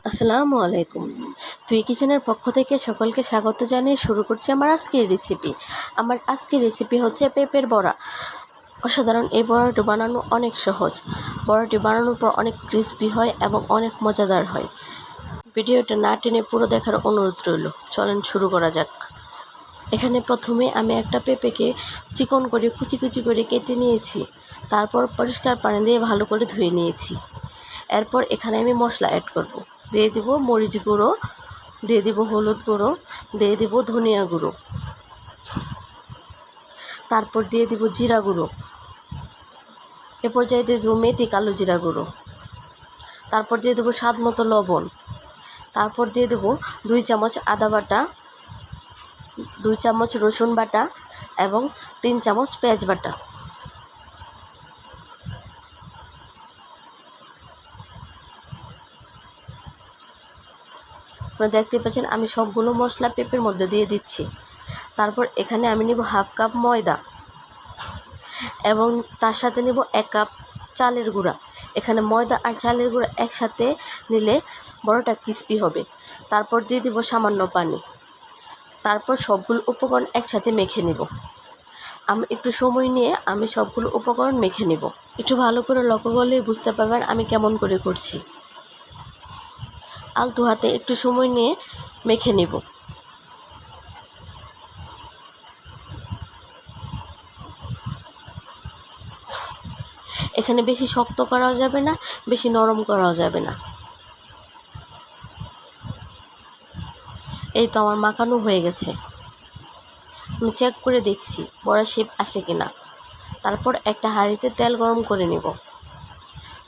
আসসালামু আলাইকুম। তুই কিচেনের পক্ষ থেকে সকলকে স্বাগত জানিয়ে শুরু করছি আমার আজকের রেসিপি। আমার আজকের রেসিপি হচ্ছে পেঁপের বড়া। অসাধারণ এই বড়াটি বানানো অনেক সহজ। বড়াটি বানানোর পর অনেক ক্রিস্পি হয় এবং অনেক মজাদার হয়। ভিডিওটা না টেনে পুরো দেখার অনুরোধ রইল। চলেন শুরু করা যাক। এখানে প্রথমে আমি একটা পেঁপেকে চিকন করে কুচি কুচি করে কেটে নিয়েছি। তারপর পরিষ্কার পানি দিয়ে ভালো করে ধুয়ে নিয়েছি। এরপর এখানে আমি মশলা অ্যাড করব। দিয়ে দিব মরিচ গুঁড়ো, দিয়ে দিব হলুদ গুঁড়ো, দিয়ে দিব ধনিয়া গুঁড়ো, তারপর দিয়ে দিব জিরা গুঁড়ো, এ পর্যায়ে দিয়ে দেবো মেথি কালো জিরা গুঁড়ো, তারপর দিয়ে দেবো স্বাদ মতো লবণ, তারপর দিয়ে দেবো 2 চামচ আদা বাটা, 2 চামচ রসুন বাটা এবং 3 চামচ পেঁয়াজ বাটা। আপনারা দেখতে পাচ্ছেন আমি সবগুলো মশলা পেঁপের মধ্যে দিয়ে দিচ্ছি। তারপর এখানে আমি নিব হাফ কাপ ময়দা এবং তার সাথে নিব 1 কাপ চালের গুঁড়া। এখানে ময়দা আর চালের গুঁড়া একসাথে নিলে বড়টা ক্রিস্পি হবে। তারপর দিয়ে দিব সামান্য পানি। তারপর সবগুলো উপকরণ একসাথে মেখে নিব। আমি একটু সময় নিয়ে আমি সবগুলো উপকরণ মেখে নিব। একটু ভালো করে লক্ষ্য করলেই বুঝতে পারবেন আমি কেমন করে করছি। আলতো হাতে একটু সময় নিয়ে মেখে নেব। এখানে বেশি শক্ত করাও যাবে না, বেশি নরম করাও যাবে না। এই তো আমার মাখানো হয়ে গেছে। আমি চেক করে দেখছি বড়া শেপ আসে কিনা। তারপর একটা হাঁড়িতে তেল গরম করে নেব।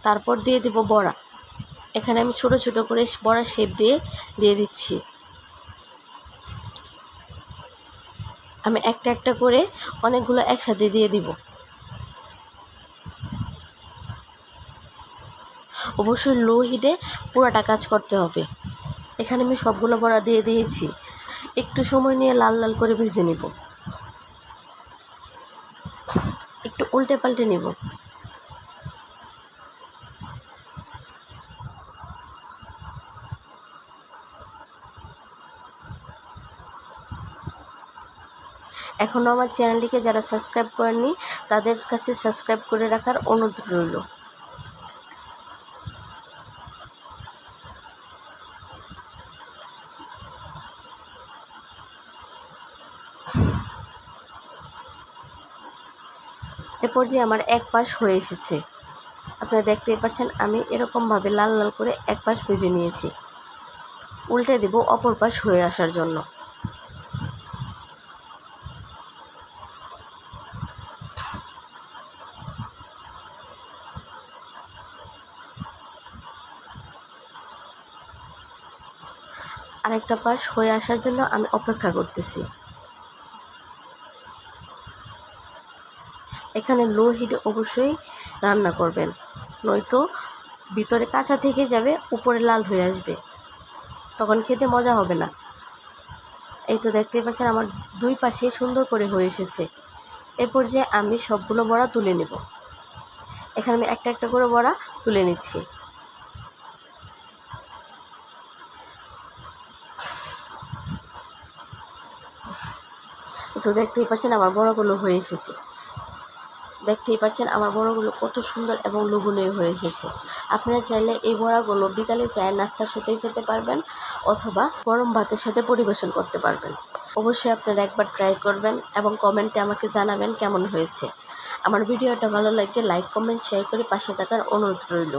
তারপর দিয়ে দিব বড়া। এখানে আমি ছোট ছোট করে বড়া শেপ দিয়ে দিচ্ছি। আমি একটা একটা করে অনেকগুলো একসাথে দিয়ে দিব। অবশ্যই লো হিটে পুরোটা কাজ করতে হবে। এখানে আমি সবগুলো বড়া দিয়ে দিয়েছি। একটু সময় নিয়ে লাল লাল করে ভেজে নেব। একটু উল্টে পাল্টে নেব। এখনও আমার চ্যানেলটিকে যারা সাবস্ক্রাইব করেননি তাদের কাছে সাবস্ক্রাইব করে রাখার অনুরোধ রইল। এ পর্যায়ে আমার এক পাশ হয়ে এসেছে। আপনারা দেখতেই পাচ্ছেন আমি এরকমভাবে লাল লাল করে এক পাশ ভেজে নিয়েছি। উল্টে দেব অপর পাশ হয়ে আসার জন্য। আরেকটা পাশ হয়ে আসার জন্য আমি অপেক্ষা করতেছি। এখানে লো হিটে অবশ্যই রান্না করবেন, নয়তো ভিতরে কাঁচা থেকে যাবে, উপরে লাল হয়ে আসবে, তখন খেতে মজা হবে না। এই তো দেখতেই পাচ্ছেন আমার দুই পাশে সুন্দর করে হয়ে এসেছে। এ পর্যায়ে আমি সবগুলো বড়া তুলে নেব। এখানে আমি একটা একটা করে বড়া তুলে নিচ্ছি। তো দেখতেই পাচ্ছেন আমার বড়াগুলো হয়ে এসেছে। দেখতেই পাচ্ছেন আমার বড়াগুলো কত সুন্দর এবং লোভনীয় হয়ে এসেছে। আপনারা চাইলে এই বড়াগুলো বিকালে চায়ের নাস্তার সাথেও খেতে পারবেন অথবা গরম ভাতের সাথে পরিবেশন করতে পারবেন। অবশ্যই আপনারা একবার ট্রাই করবেন এবং কমেন্টে আমাকে জানাবেন কেমন হয়েছে। আমার ভিডিওটা ভালো লাগলে লাইক, কমেন্ট, শেয়ার করে পাশে থাকার অনুরোধ রইল।